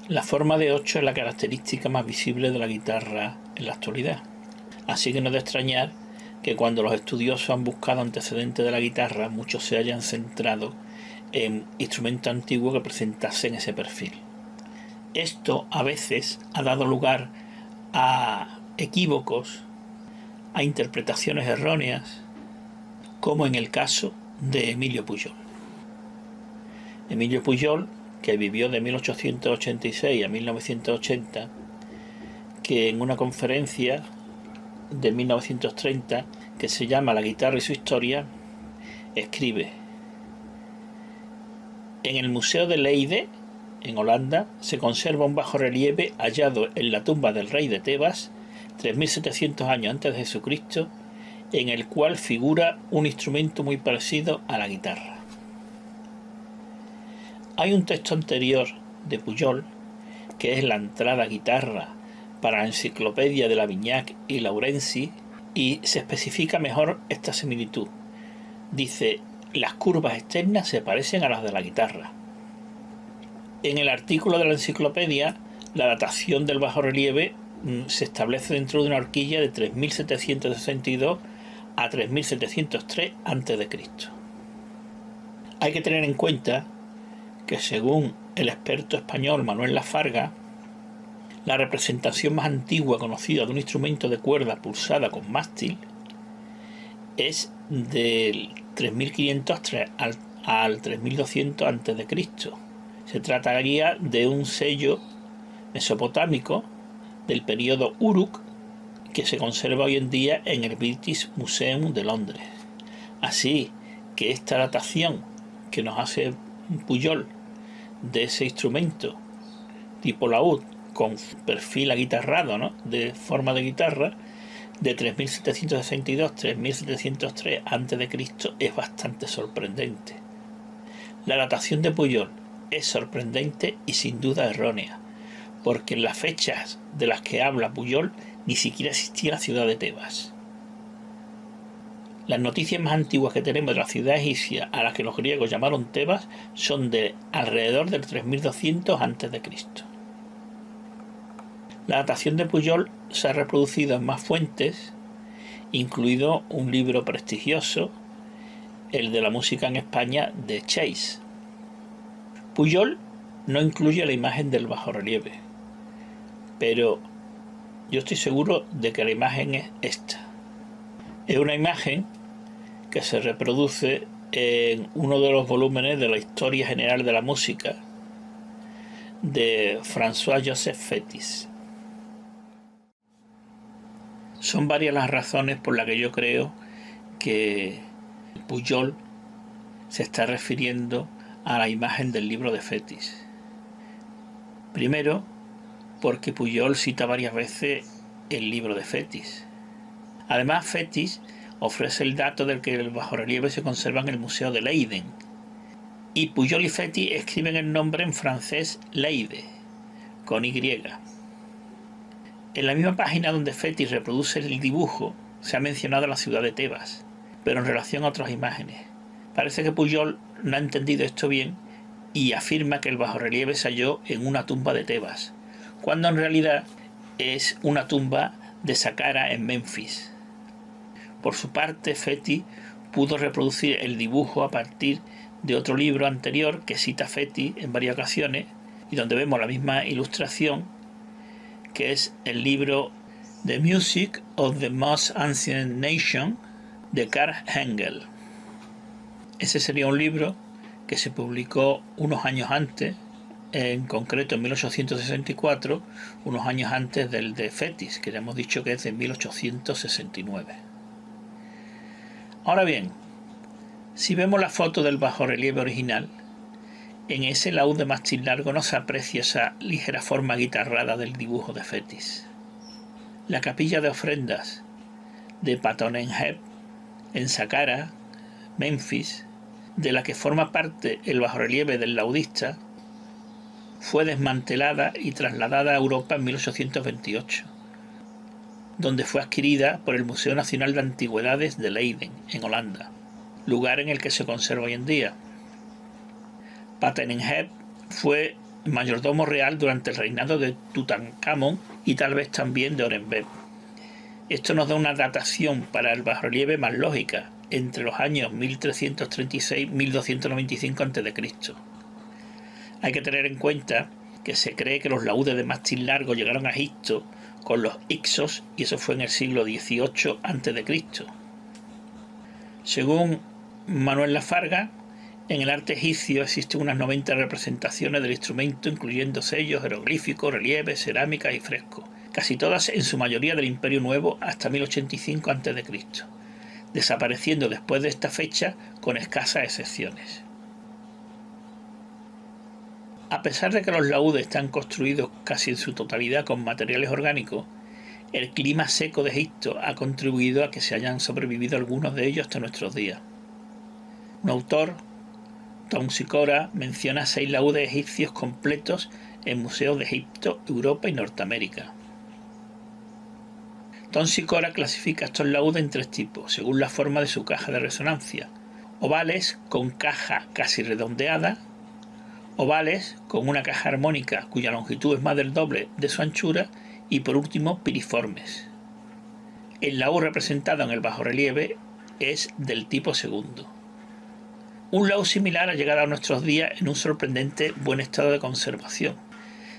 La forma de 8 es la característica más visible de la guitarra en la actualidad, así que no es de extrañar que cuando los estudiosos han buscado antecedentes de la guitarra, muchos se hayan centrado en instrumentos antiguos que presentasen ese perfil. Esto a veces ha dado lugar a equívocos, a interpretaciones erróneas, como en el caso de Emilio Pujol. Emilio Pujol, que vivió de 1886 a 1980, que en una conferencia de 1930 que se llama La guitarra y su historia, escribe: en el Museo de Leiden, en Holanda, se conserva un bajorrelieve hallado en la tumba del rey de Tebas, 3700 años antes de Jesucristo, en el cual figura un instrumento muy parecido a la guitarra. Hay un texto anterior de Pujol, que es la entrada guitarra para la enciclopedia de Lavignac y Laurenci, y se especifica mejor esta similitud. Dice: las curvas externas se parecen a las de la guitarra. En el artículo de la enciclopedia, la datación del bajorrelieve se establece dentro de una horquilla de 3762 a 3703 a.C. Hay que tener en cuenta que, según el experto español Manuel Lafarga, la representación más antigua conocida de un instrumento de cuerda pulsada con mástil es del 3503 al 3200 a.C. Se trataría de un sello mesopotámico del periodo Uruk que se conserva hoy en día en el British Museum de Londres. Así que esta datación que nos hace Pujol de ese instrumento tipo laúd con perfil aguitarrado, ¿no?, de forma de guitarra, de 3762-3703 a.C. es bastante sorprendente. La datación de Pujol es sorprendente y sin duda errónea, porque en las fechas de las que habla Pujol ni siquiera existía la ciudad de Tebas. Las noticias más antiguas que tenemos de la ciudad egipcia, a la que los griegos llamaron Tebas, son de alrededor del 3200 a.C. La datación de Pujol se ha reproducido en más fuentes, incluido un libro prestigioso, el de la música en España de Chase. Pujol no incluye la imagen del bajorrelieve, pero yo estoy seguro de que la imagen es esta. Es una imagen que se reproduce en uno de los volúmenes de la Historia General de la Música de François-Joseph Fétis. Son varias las razones por las que yo creo que Pujol se está refiriendo a la imagen del libro de Fétis. Primero, porque Pujol cita varias veces el libro de Fétis. Además, Fétis ofrece el dato del que el bajorrelieve se conserva en el Museo de Leiden. Y Pujol y Fétis escriben el nombre en francés Leide, con Y. En la misma página donde Fétis reproduce el dibujo se ha mencionado la ciudad de Tebas, pero en relación a otras imágenes. Parece que Pujol no ha entendido esto bien y afirma que el bajorrelieve se halló en una tumba de Tebas, cuando en realidad es una tumba de Saqqara en Memphis. Por su parte, Fétis pudo reproducir el dibujo a partir de otro libro anterior que cita Fétis en varias ocasiones y donde vemos la misma ilustración, que es el libro The Music of the Most Ancient Nation de Karl Engel. Ese sería un libro que se publicó unos años antes, en concreto en 1864, unos años antes del de Fétis, que ya hemos dicho que es de 1869. Ahora bien, si vemos la foto del bajorrelieve original, en ese laúd de mástil largo no se aprecia esa ligera forma guitarrada del dibujo de Fétis. La capilla de ofrendas de Ptolemeu en Saqqara, Memphis, de la que forma parte el bajorrelieve del laudista, fue desmantelada y trasladada a Europa en 1828, donde fue adquirida por el Museo Nacional de Antigüedades de Leiden, en Holanda, lugar en el que se conserva hoy en día. Ptolemeu fue mayordomo real durante el reinado de Tutankamón y tal vez también de Horemheb. Esto nos da una datación para el bajorrelieve más lógica, entre los años 1336 y 1295 a.C. Hay que tener en cuenta que se cree que los laúdes de mástil largo llegaron a Egipto con los Hicsos y eso fue en el siglo XVIII a.C. Según Manuel Lafarga, en el arte egipcio existen unas 90 representaciones del instrumento, incluyendo sellos, jeroglíficos, relieves, cerámicas y frescos, casi todas en su mayoría del Imperio Nuevo hasta 1085 a.C., desapareciendo después de esta fecha con escasas excepciones. A pesar de que los laúdes están construidos casi en su totalidad con materiales orgánicos, el clima seco de Egipto ha contribuido a que se hayan sobrevivido algunos de ellos hasta nuestros días. Un autor, Tom Sikora, menciona 6 laúdes egipcios completos en museos de Egipto, Europa y Norteamérica. Tom Sikora clasifica estos laúdes en 3 tipos, según la forma de su caja de resonancia: ovales con caja casi redondeada, ovales con una caja armónica cuya longitud es más del doble de su anchura y por último piriformes. El laúd representado en el bajorrelieve es del tipo segundo. Un laúd similar ha llegado a nuestros días en un sorprendente buen estado de conservación.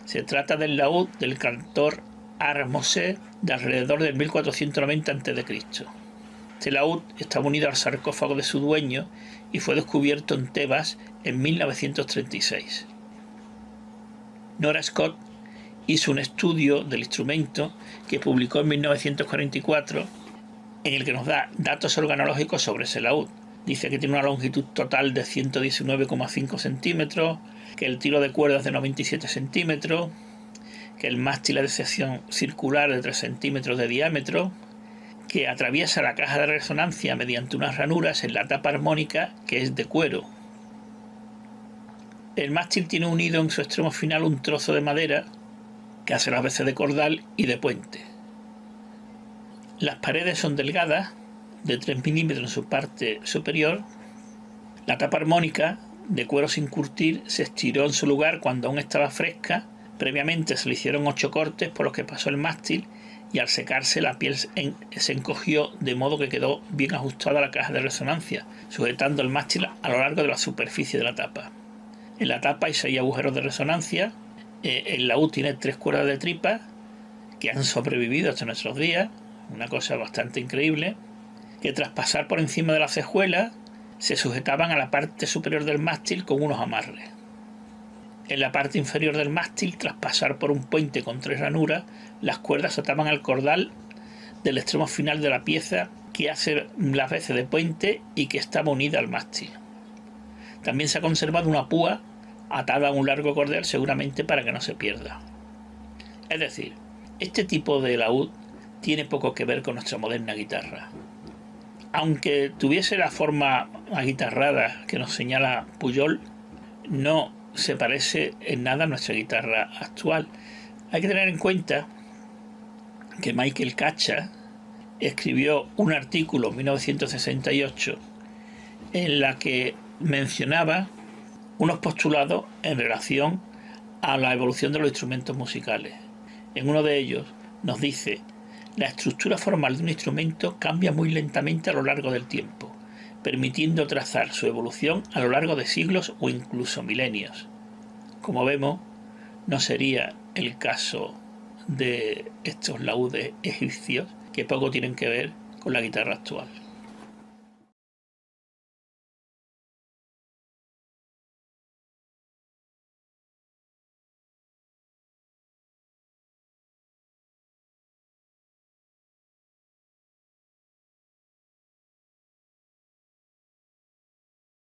Se trata del laúd del cantor Ahmose de alrededor del 1490 a.C. Este laúd estaba unido al sarcófago de su dueño y fue descubierto en Tebas en 1936. Nora Scott hizo un estudio del instrumento que publicó en 1944 en el que nos da datos organológicos sobre ese laúd. Dice que tiene una longitud total de 119,5 centímetros, que el tiro de cuerda es de 97 centímetros, que el mástil es de sección circular de 3 centímetros de diámetro, que atraviesa la caja de resonancia mediante unas ranuras en la tapa armónica que es de cuero. El mástil tiene unido en su extremo final un trozo de madera que hace las veces de cordal y de puente. Las paredes son delgadas, de 3 milímetros en su parte superior. La tapa armónica, de cuero sin curtir, se estiró en su lugar cuando aún estaba fresca. Previamente se le hicieron 8 cortes por los que pasó el mástil y al secarse la piel se encogió de modo que quedó bien ajustada a la caja de resonancia, sujetando el mástil a lo largo de la superficie de la tapa. En la tapa hay 6 agujeros de resonancia. El laúd tiene 3 cuerdas de tripa que han sobrevivido hasta nuestros días, una cosa bastante increíble, que tras pasar por encima de la cejuela se sujetaban a la parte superior del mástil con unos amarres. En la parte inferior del mástil, tras pasar por un puente con 3 ranuras, las cuerdas se ataban al cordal del extremo final de la pieza que hace las veces de puente y que estaba unida al mástil. También se ha conservado una púa atada a un largo cordel, seguramente para que no se pierda. Es decir, este tipo de laúd tiene poco que ver con nuestra moderna guitarra. Aunque tuviese la forma aguitarrada que nos señala Pujol, no se parece en nada a nuestra guitarra actual. Hay que tener en cuenta que Michael Cacha escribió un artículo en 1968 en la que mencionaba unos postulados en relación a la evolución de los instrumentos musicales. En uno de ellos nos dice: la estructura formal de un instrumento cambia muy lentamente a lo largo del tiempo, permitiendo trazar su evolución a lo largo de siglos o incluso milenios. Como vemos, no sería el caso de estos laúdes egipcios, que poco tienen que ver con la guitarra actual.